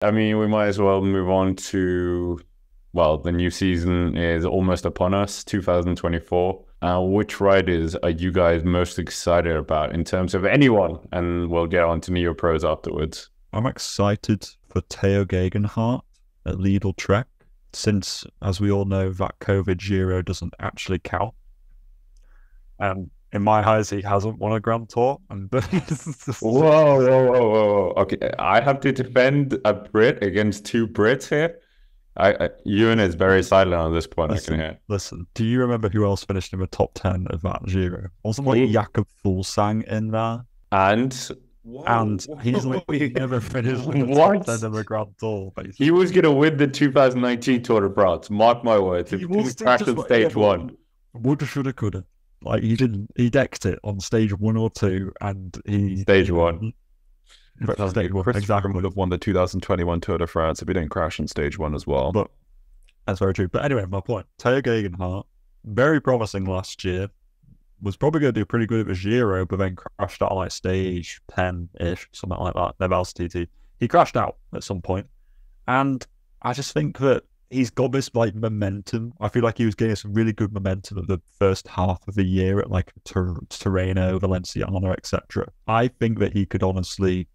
I mean, we might as well move on to, well, the new season is almost upon us, 2024. Which riders are you guys most excited about in terms of anyone? And we'll get on to Neo Pros afterwards. I'm excited for Tao Geoghegan Hart at Lidl Trek, since, as we all know, that COVID Giro doesn't actually count. And in my eyes, he hasn't won a Grand Tour. And Whoa, whoa, whoa, whoa, whoa. Okay, I have to defend a Brit against two Brits here. Ewan is very silent on this point, I can listen, hear. listen. Do you remember who else finished in the top 10 of that Giro? Wasn't like Who? Jakob Fuglsang in there? And And Whoa, he's whoa, like never finished in the top what? 10 of a Grand Tour, He basically. was going to win the 2019 Tour de France. Mark my words. If He he was didn't still crash just on like, yeah, stage but one. woulda, shoulda, coulda. Like he didn't. He decked it on stage 1 or 2, and he Stage one. stage one Christopher exactly. would have won the 2021 Tour de France if he didn't crash on stage one as well. But that's very true. But anyway, my point: Tao Geoghegan Hart, very promising last year, was probably going to do pretty good at the Giro, but then crashed out like stage 10-ish, something like that. Neval's TT. He crashed out at some point, and I just think that he's got this like momentum. I feel like he was getting some really good momentum at the first half of the year at like Tirreno, Valenciano, etc. I think that he could honestly.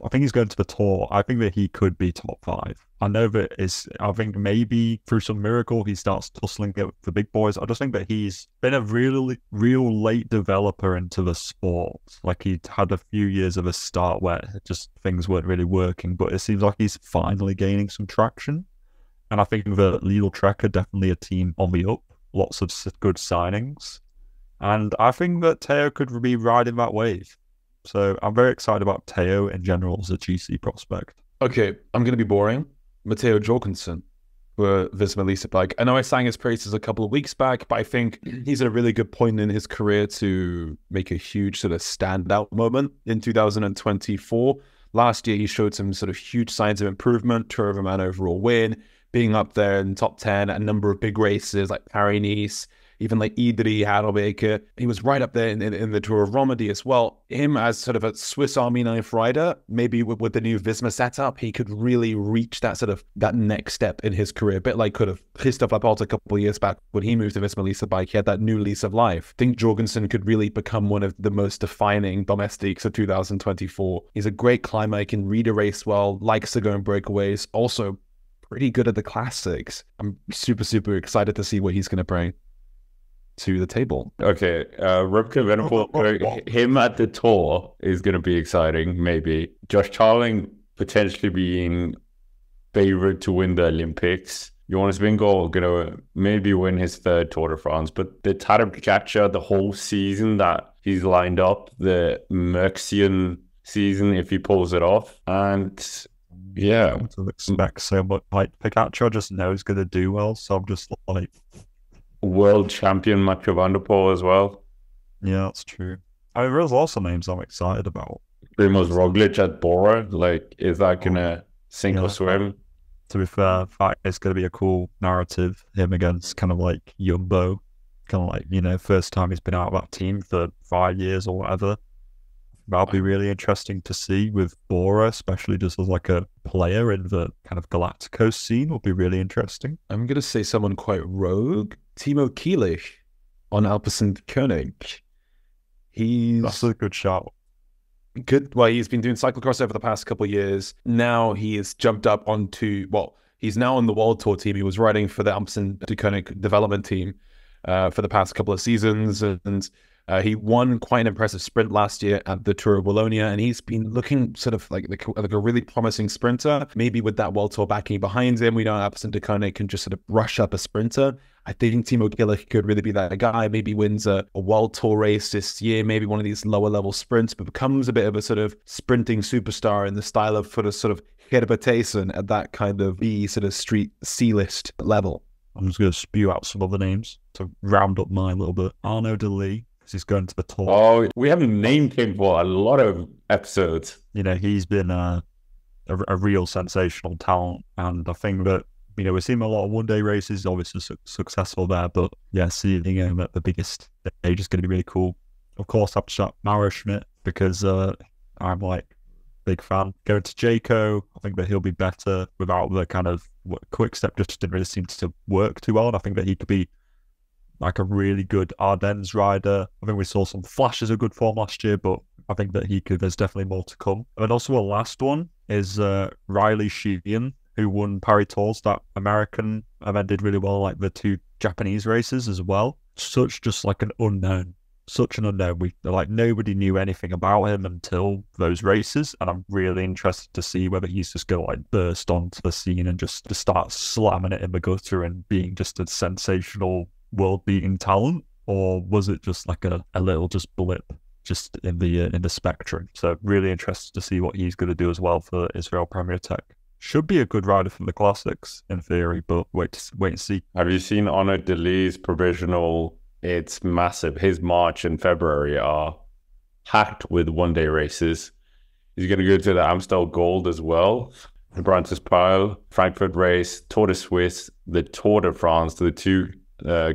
I think he's going to the Tour. I think that he could be top 5. I know that is. I think maybe through some miracle he starts tussling it with the big boys. I just think that he's been a really, real late developer into the sport. Like he had a few years of a start where just things weren't really working, but it seems like he's finally gaining some traction. And I think that Lidl Trek are definitely a team on the up. Lots of good signings, and I think that Tao could be riding that wave. So I'm very excited about Tao in general as a GC prospect. Okay, I'm going to be boring. Mateo Jorgenson for Visma Lease Bike. I know I sang his praises a couple of weeks back, but I think he's at a really good point in his career to make a huge sort of standout moment in 2024. Last year, he showed some sort of huge signs of improvement, Tour of a Man overall win, being up there in top 10 at a number of big races like Paris-Nice, even like Idri, Harelbeke. He was right up there in the Tour of Romandy as well. Him as sort of a Swiss Army knife rider, maybe with the new Visma setup, he could really reach that sort of that next step in his career. A bit like could have Christophe Laporte a couple of years back when he moved to Visma Lease Bike. He had that new lease of life. I think Jorgensen could really become one of the most defining domestics of 2024. He's a great climber. He can read a race well, likes to go in breakaways. Also, pretty good at the classics. I'm super, super excited to see what he's going to bring to the table. Okay, Rupke Venables, him at the Tour is going to be exciting, maybe. Josh Charling potentially being favorite to win the Olympics. Jonas Vingegaard going to maybe win his third Tour de France, but the Tadej Pogacar, the whole season that he's lined up, the Merxian season, if he pulls it off, and yeah. I to expect so much. Like Pogacar just knows going to do well, so I'm just like, World champion Mathieu van der Poel as well. yeah, that's true. I mean, there's lots of names I'm excited about. Primoz Roglic at Bora, like, is that gonna sink Yeah. or swim? To be fair, that is going to be a cool narrative. Him against kind of like Jumbo, kind of like, you know, first time he's been out of that team for 5 years or whatever. That'll be really interesting to see with Bora, especially just as like a player in the kind of Galacticos scene. Will be really interesting. I'm going to say someone quite rogue. Timo Kielich on Alpecin-Koenig. That's a good shout. Good. Well, he's been doing cyclocross over the past couple of years. Now he has jumped up onto, well, he's now on the World Tour team. He was riding for the Alpecin-Koenig development team for the past couple of seasons. And he won quite an impressive sprint last year at the Tour of Wallonia, and he's been looking sort of like a really promising sprinter. Maybe with that World Tour backing behind him, we know Alpecin-Koenig can just sort of rush up a sprinter. I think Timo Kielich could really be that guy. Maybe wins a World Tour race this year, maybe one of these lower level sprints, but becomes a bit of a sort of sprinting superstar in the style of sort of Gerber Tayson at that kind of B sort of street C-list level. I'm just going to spew out some other names to round up mine a little bit. Arnaud because he's going to the Tour. Oh, we haven't named him for a lot of episodes. You know, he's been a real sensational talent, and I think that, you know, we're seeing a lot of one-day races, obviously successful there, but yeah, seeing him at the biggest stage is going to be really cool. Of course, I have to shout Mauro Schmidt because I'm like big fan. Going to Jayco, I think that he'll be better without the kind of quick step. Just didn't really seem to work too well. And I think that he could be like a really good Ardennes rider. I think we saw some flashes of good form last year, but I think that there's definitely more to come. And also a last one is Riley Sheehan, who won Paris Tours, that American, and then did really well like the 2 Japanese races as well. Just like an unknown. Such an unknown. Nobody knew anything about him until those races, and I'm really interested to see whether he's just going to like burst onto the scene and just to start slamming it in the gutter and being just a sensational world-beating talent, or was it just like a little just blip just in the spectrum? So really interested to see what he's going to do as well for Israel Premier Tech. Should be a good rider for the classics in theory, but wait and see. Have you seen Arnaud Delis's provisional? It's massive. His March and February are packed with one-day races. He's going to go to the Amstel Gold as well, the Brantes Pile, Frankfurt race, Tour de Suisse, the Tour de France, the 2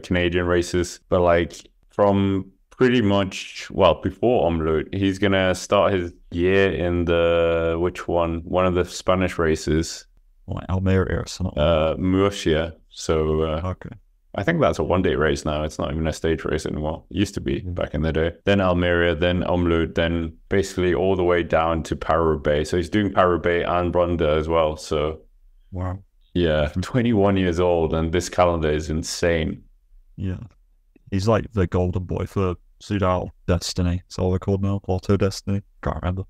Canadian races. But like from pretty much, before Omloop, he's going to start his year in one of the Spanish races. Like Almeria or something. Murcia. So okay. I think that's a one-day race now. It's not even a stage race anymore. It used to be back in the day. Then Almeria, then Omloop, then basically all the way down to Paris-Roubaix. So he's doing Paris-Roubaix and Ronde as well. So wow. Yeah, 21 years old, and this calendar is insane. Yeah. He's like the golden boy for Soudal Destiny. It's all they're called now. Auto Destiny. Can't remember.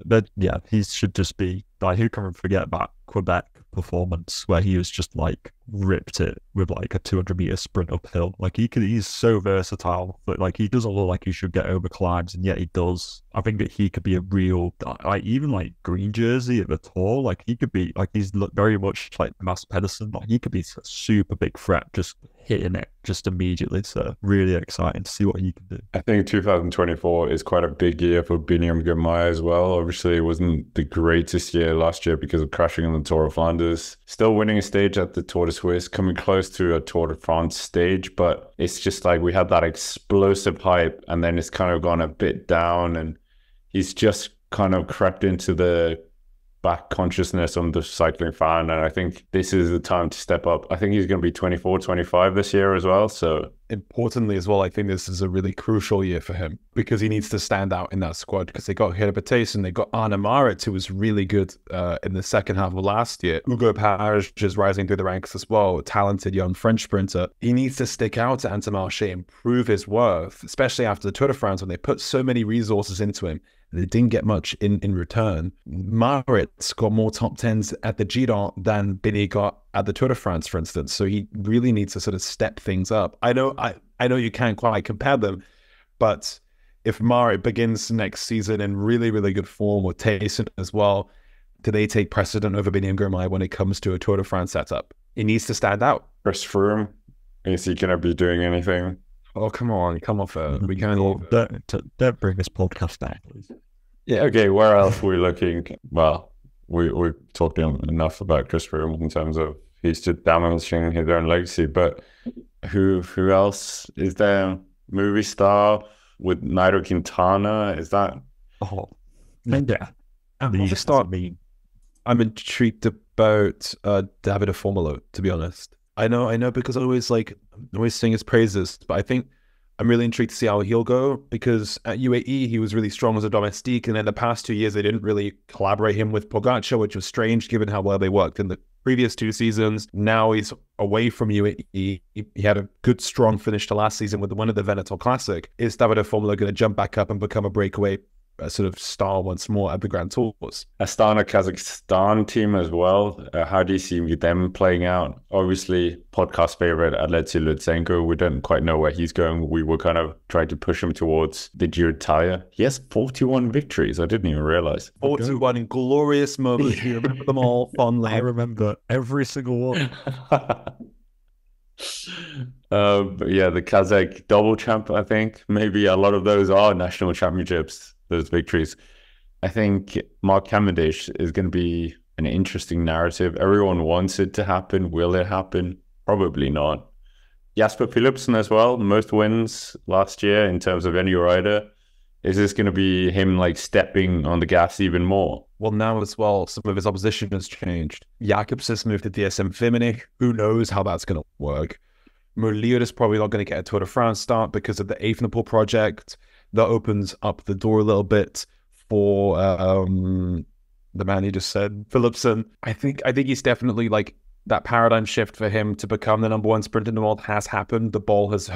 But yeah, he should just be like, who can forget that Quebec performance where he was just like ripped it with like a 200-meter sprint uphill. Like he's so versatile, but like he doesn't look like he should get over climbs, and yet he does. I think that he could be a real, like even like green jersey at the Tour. Like he could be like, he's very much like Mass Pedersen. Like he could be a super big threat, just hitting it just immediately. So really exciting to see what he can do. I think 2024 is quite a big year for Biniam Girmay as well. Obviously, it wasn't the greatest year last year because of crashing on the Tour of Flanders. Still winning a stage at the Tour de Suisse, coming close to a Tour de France stage, but it's just like we had that explosive hype, and then it's kind of gone a bit down, and he's just kind of crept into the back consciousness on the cycling fan, and I think this is the time to step up. I think he's going to be 24, 25 this year as well. So importantly as well, I think this is a really crucial year for him because he needs to stand out in that squad, because they got Herbertace and they got Arne Marit, who was really good in the second half of last year. Hugo Page is rising through the ranks as well, a talented young French sprinter. He needs to stick out at Intermarché and prove his worth, especially after the Tour de France when they put so many resources into him. They didn't get much in return. Marit's got more top 10s at the Giro than Bini got at the Tour de France, for instance. So he really needs to sort of step things up. I know you can't quite compare them, but if Marit begins next season in really, really good form, or Tayson as well, do they take precedent over Biniam Girmay when it comes to a Tour de France setup? He needs to stand out. Chris Froome, is he going to be doing anything? Oh, come off it. We can't. Don't bring this podcast down, please. Yeah, okay, where else are we looking? Well, we've talked enough about Chris Froome in terms of he's just damaging his own legacy, but who else is there? Movie star with Nairo Quintana, is that? Oh, yeah. I'm intrigued about Davide Formolo, to be honest. I know, because I always sing his praises, but I think I'm really intrigued to see how he'll go, because at UAE he was really strong as a domestique, and in the past 2 years they didn't really collaborate him with Pogacar, which was strange given how well they worked in the previous 2 seasons. Now he's away from UAE. He had a good, strong finish to last season with the win of the Veneto Classic. Is Davide Formolo going to jump back up and become a breakaway sort of star once more at the Grand Tours? Astana Kazakhstan team as well. How do you see them playing out? Obviously, podcast favorite Alexei Lutsenko. We don't quite know where he's going. We were kind of trying to push him towards the Giro d'Italia. He has 41 victories. I didn't even realize. 41 glorious moments. You remember them all fondly. I remember every single one. But yeah, the Kazakh double champ, I think. Maybe a lot of those are national championships, those victories. I think Mark Cavendish is going to be an interesting narrative. Everyone wants it to happen. Will it happen? Probably not. Jasper Philipsen as well, most wins last year in terms of any rider. Is this going to be him like stepping on the gas even more? Well, now as well, some of his opposition has changed. Jakobsen's moved to DSM Firmenich. Who knows how that's going to work? Merlier is probably not going to get a Tour de France start because of the Evenepoel project. That opens up the door a little bit for the man you just said, Philipsen. I think he's definitely like that paradigm shift for him to become the number one sprinter in the world has happened. The ball has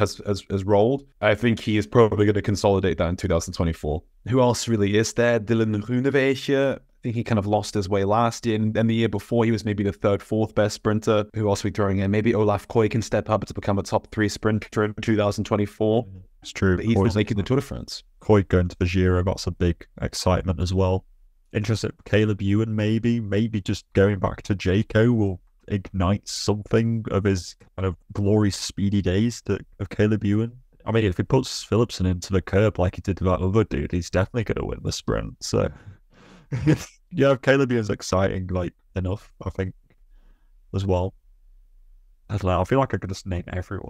rolled. I think he is probably going to consolidate that in 2024. Who else really is there? Dylan Groenewegen. I think he kind of lost his way last year, and the year before he was maybe the third, fourth best sprinter. Who else are we throwing in? Maybe Olaf Koy can step up to become a top 3 sprinter in 2024. It's true. But he's not making the Tour de France. Koy going to the Giro, that's a big excitement as well. Interested, Caleb Ewan maybe just going back to Jayco will ignite something of his kind of glorious speedy days of Caleb Ewan. I mean, if he puts Philipsen into the curb like he did to that other dude, he's definitely going to win the sprint. So, yeah, Caleb Ewan's exciting, like, enough, I think, as well. I don't know, I feel like I could just name everyone.